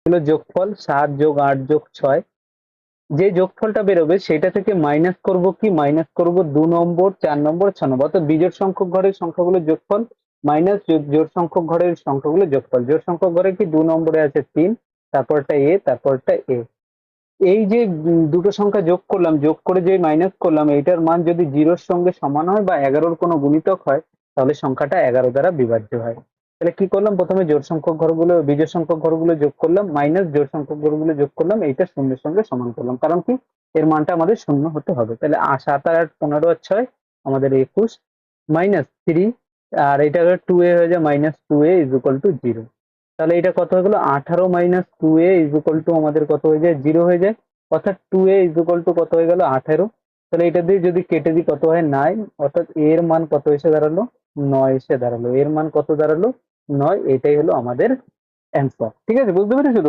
হলো যোগফল 7 যোগ 8 যোগ 6। যে যোগফলটা বেরোবে সেটা থেকে মাইনাস করব কি, মাইনাস করব 2 নম্বর 4 নম্বর 6 নম্বর, অর্থাৎ বিজোড় সংখ্যক ঘরের সংখ্যাগুলো যোগফল মাইনাস জোড় সংখ্যক ঘরের সংখ্যাগুলো যোগফল। জোড় সংখ্যক ঘরে কি 2 নম্বরে আছে 3, তারপরটা এ, তারপরটা এ। এই যে দুটো সংখ্যা যোগ করলাম, যোগ করে যে মাইনাস করলাম, এইটার মান যদি 0-র সঙ্গে সমান হয় বা 11-র কোনো গুণিতক হয়, তাহলে সংখ্যাটা 11 দ্বারা বিভাজ্য হয়। তাহলে কি করলাম, প্রথমে জোড় সংখ্যক ঘরগুলো বিজোড় সংখ্যক ঘরগুলো যোগ করলাম, মাইনাস জোড় সংখ্যক ঘরগুলো যোগ করলাম, এইটা শূন্যের সঙ্গে সমান করলাম। কারণ কি, এর মানটা আমাদের শূন্য হতে হবে। তাহলে 7 আর 8 15 আর 6 আমাদের 21, মাইনাস 3, আর এটা 2a হয়ে যায়, minus 2a is equal to 0। তাহলে এটা কত হয়ে গেল, 18 minus 2a is equal to আমাদের কত হয়ে যায়, 0 হয়ে যায়। অর্থাৎ 2a ইজ ইকুয়াল টু কত হয়ে গেল, 18। তাহলে এটা দিয়ে যদি কেটে দিই কত হয়, 9। অর্থাৎ এর মান কত এসে দাঁড়ালো, 9 এসে দাঁড়ালো। এর মান কত দাঁড়ালো, 9। এটাই হলো আমাদের অ্যান্সার। ঠিক আছে, বুঝতে পেরেছো তো?